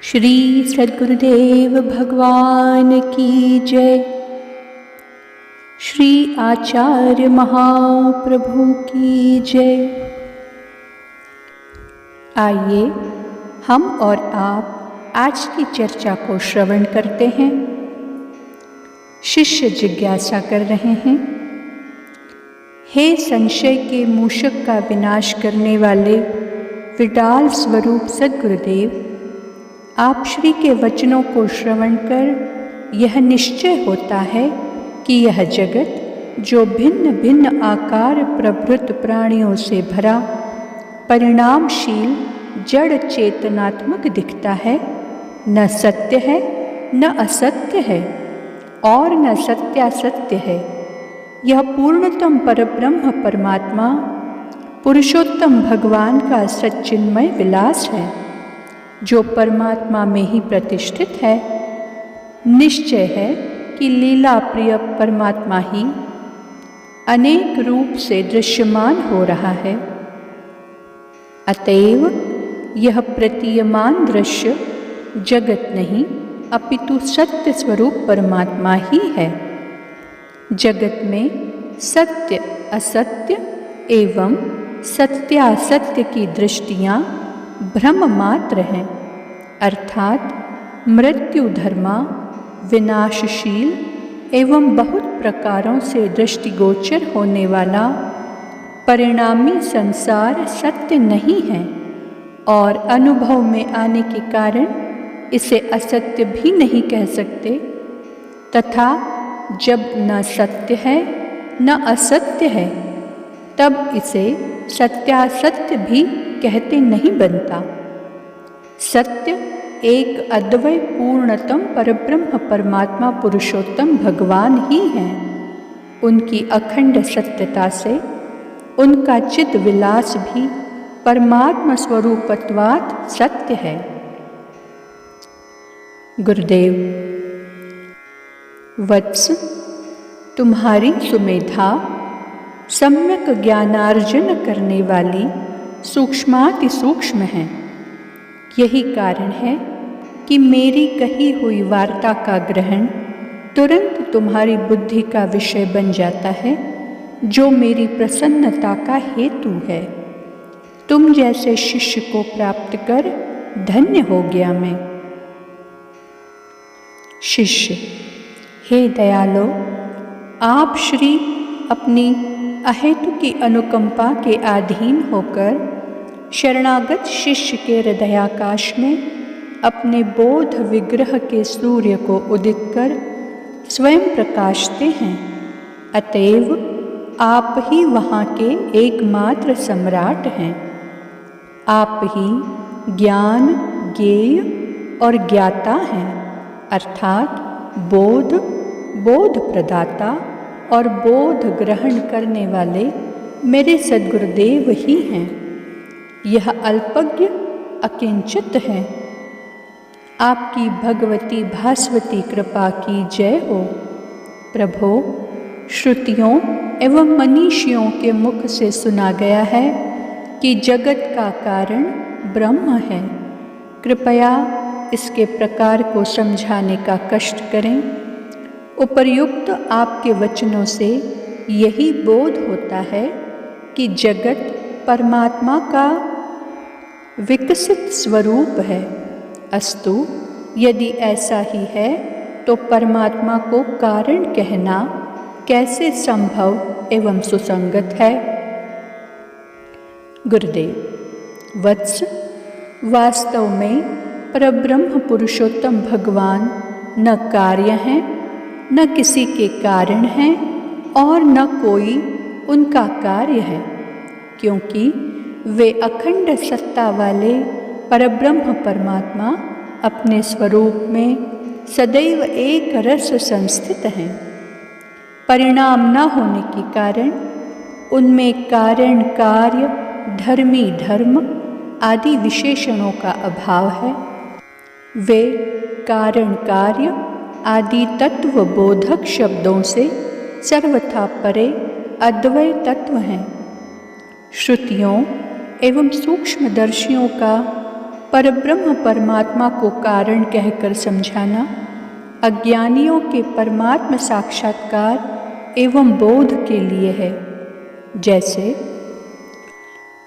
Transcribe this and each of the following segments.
श्री सद्गुरुदेव भगवान की जय। श्री आचार्य महाप्रभु की जय। आइए हम और आप आज की चर्चा को श्रवण करते हैं। शिष्य जिज्ञासा कर रहे हैं, हे संशय के मूषक का विनाश करने वाले विडाल स्वरूप सद्गुरुदेव, आप श्री के वचनों को श्रवण कर यह निश्चय होता है कि यह जगत जो भिन्न भिन्न आकार प्रभृत प्राणियों से भरा परिणामशील जड़ चेतनात्मक दिखता है, न सत्य है न असत्य है और न सत्यासत्य है। यह पूर्णतम परब्रह्म परमात्मा पुरुषोत्तम भगवान का सच्चिन्मय विलास है, जो परमात्मा में ही प्रतिष्ठित है। निश्चय है कि लीला प्रिय परमात्मा ही अनेक रूप से दृश्यमान हो रहा है। अतएव यह प्रतीयमान दृश्य जगत नहीं अपितु सत्य स्वरूप परमात्मा ही है। जगत में सत्य असत्य एवं सत्यासत्य की दृष्टियाँ भ्रम मात्र हैं, अर्थात मृत्यु धर्मा विनाशशील एवं बहुत प्रकारों से दृष्टिगोचर होने वाला परिणामी संसार सत्य नहीं है और अनुभव में आने के कारण इसे असत्य भी नहीं कह सकते, तथा जब न सत्य है न असत्य है तब इसे सत्यासत्य भी कहते नहीं बनता। सत्य एक अद्वय पूर्णतम परब्रह्म परमात्मा पुरुषोत्तम भगवान ही हैं। उनकी अखंड सत्यता से उनका चिद विलास भी परमात्मा स्वरूपत्वात् सत्य है। गुरुदेव, वत्स, तुम्हारी सुमेधा सम्यक ज्ञानार्जन करने वाली सूक्ष्माति सूक्ष्म है। यही कारण है कि मेरी कही हुई वार्ता का ग्रहण तुरंत तुम्हारी बुद्धि का विषय बन जाता है, जो मेरी प्रसन्नता का हेतु है। तुम जैसे शिष्य को प्राप्त कर धन्य हो गया मैं। शिष्य, हे दयालो, आप श्री अपनी अहेतु की अनुकंपा के अधीन होकर शरणागत शिष्य के हृदयाकाश में अपने बोध विग्रह के सूर्य को उदित कर स्वयं प्रकाशते हैं। अतएव आप ही वहाँ के एकमात्र सम्राट हैं। आप ही ज्ञान, ज्ञेय और ज्ञाता हैं, अर्थात बोध, बोध प्रदाता और बोध ग्रहण करने वाले मेरे सद्गुरुदेव ही हैं। यह अल्पज्ञ अकिंचित है। आपकी भगवती भास्वती कृपा की जय हो। प्रभो, श्रुतियों एवं मनीषियों के मुख से सुना गया है कि जगत का कारण ब्रह्म है। कृपया इसके प्रकार को समझाने का कष्ट करें। उपर्युक्त आपके वचनों से यही बोध होता है कि जगत परमात्मा का विकसित स्वरूप है। अस्तु, यदि ऐसा ही है तो परमात्मा को कारण कहना कैसे संभव एवं सुसंगत है? गुरुदेव, वत्स, वास्तव में परब्रह्म पुरुषोत्तम भगवान न कार्य हैं, न किसी के कारण हैं और न कोई उनका कार्य है, क्योंकि वे अखंड सत्ता वाले परब्रह्म परमात्मा अपने स्वरूप में सदैव एक रस संस्थित हैं। परिणाम न होने के कारण उनमें कारण, कार्य, धर्मी, धर्म आदि विशेषणों का अभाव है। वे कारण, कार्य आदि तत्व बोधक शब्दों से सर्वथा परे अद्वय तत्व हैं। श्रुतियों एवं सूक्ष्मदर्शियों का परब्रह्म परमात्मा को कारण कहकर समझाना अज्ञानियों के परमात्म साक्षात्कार एवं बोध के लिए है। जैसे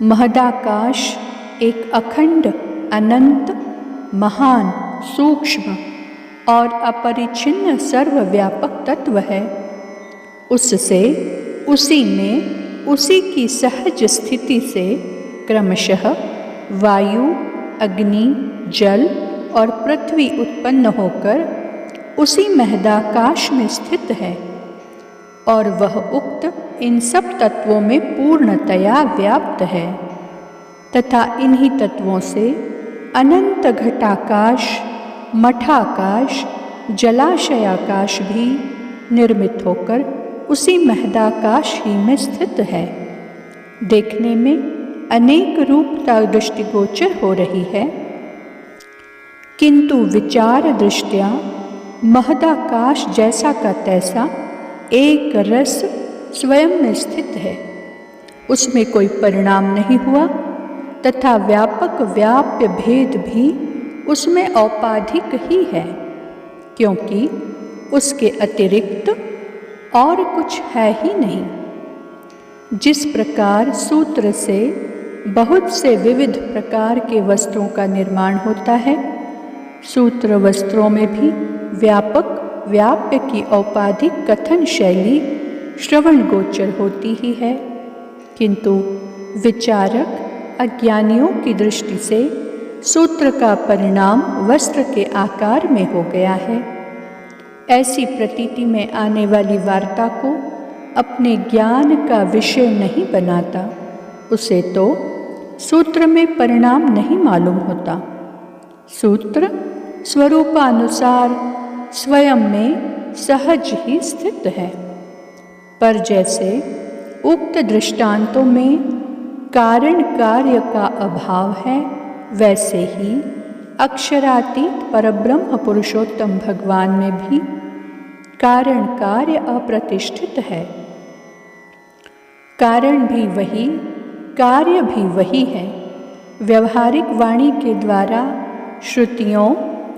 महदाकाश एक अखंड, अनंत, महान, सूक्ष्म और अपरिच्छिन्न सर्वव्यापक तत्व है। उससे, उसी में, उसी की सहज स्थिति से क्रमशः वायु, अग्नि, जल और पृथ्वी उत्पन्न होकर उसी महदाकाश में स्थित है और वह उक्त इन सब तत्वों में पूर्णतया व्याप्त है तथा इन्हीं तत्वों से अनंत घटाकाश, मठाकाश, जलाशयाकाश भी निर्मित होकर उसी महदाकाश ही में स्थित है। देखने में अनेक रूपता दृष्टिगोचर हो रही है, किंतु विचार दृष्टया महदाकाश जैसा का तैसा एक रस स्वयं में स्थित है। उसमें कोई परिणाम नहीं हुआ तथा व्यापक व्याप्य भेद भी उसमें औपाधिक ही है, क्योंकि उसके अतिरिक्त और कुछ है ही नहीं। जिस प्रकार सूत्र से बहुत से विविध प्रकार के वस्त्रों का निर्माण होता है, सूत्र वस्त्रों में भी व्यापक व्याप्य की औपाधिक कथन शैली श्रवण गोचर होती ही है, किंतु विचारक अज्ञानियों की दृष्टि से सूत्र का परिणाम वस्त्र के आकार में हो गया है। ऐसी प्रतीति में आने वाली वार्ता को अपने ज्ञान का विषय नहीं बनाता, उसे तो सूत्र में परिणाम नहीं मालूम होता। सूत्र स्वरूपानुसार स्वयं में सहज ही स्थित है, पर जैसे उक्त दृष्टांतों में कारण कार्य का अभाव है, वैसे ही अक्षरातीत परब्रह्म पुरुषोत्तम भगवान में भी कारण कार्य अप्रतिष्ठित है। कारण भी वही, कार्य भी वही है। व्यवहारिक वाणी के द्वारा श्रुतियों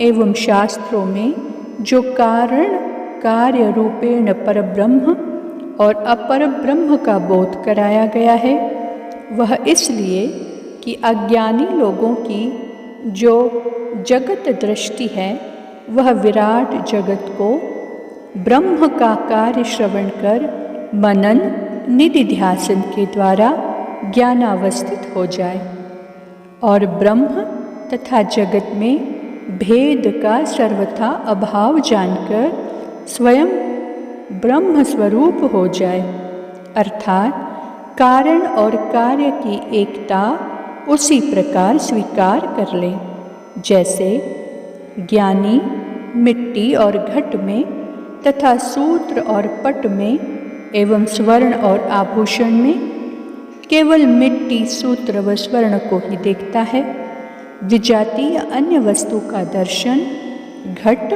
एवं शास्त्रों में जो कारण कार्य रूपेण परब्रह्म और अपरब्रह्म का बोध कराया गया है, वह इसलिए कि अज्ञानी लोगों की जो जगत दृष्टि है, वह विराट जगत को ब्रह्म का कार्य श्रवण कर मनन निधिध्यासन के द्वारा ज्ञानावस्थित हो जाए और ब्रह्म तथा जगत में भेद का सर्वथा अभाव जानकर स्वयं ब्रह्म स्वरूप हो जाए, अर्थात कारण और कार्य की एकता उसी प्रकार स्वीकार कर ले, जैसे ज्ञानी मिट्टी और घट में तथा सूत्र और पट में एवं स्वर्ण और आभूषण में केवल मिट्टी, सूत्र व स्वर्ण को ही देखता है, विजातीय अन्य वस्तु का दर्शन घट,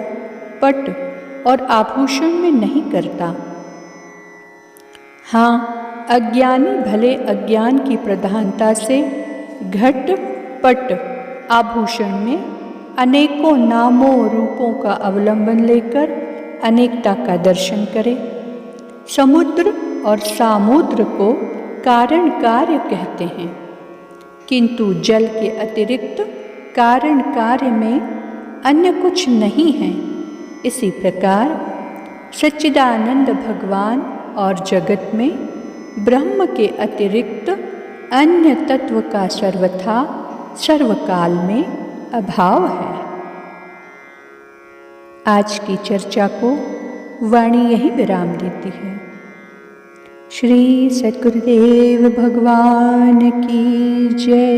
पट और आभूषण में नहीं करता। हाँ, अज्ञानी भले अज्ञान की प्रधानता से घट, पट, आभूषण में अनेकों नामों रूपों का अवलंबन लेकर अनेकता का दर्शन करे। समुद्र और सामुद्र को कारण कार्य कहते हैं, किंतु जल के अतिरिक्त कारण कार्य में अन्य कुछ नहीं है। इसी प्रकार सच्चिदानंद भगवान और जगत में ब्रह्म के अतिरिक्त अन्य तत्व का सर्वथा सर्वकाल में अभाव है। आज की चर्चा को वाणी यही विराम देती है। श्री सद्गुरुदेव भगवान की जय।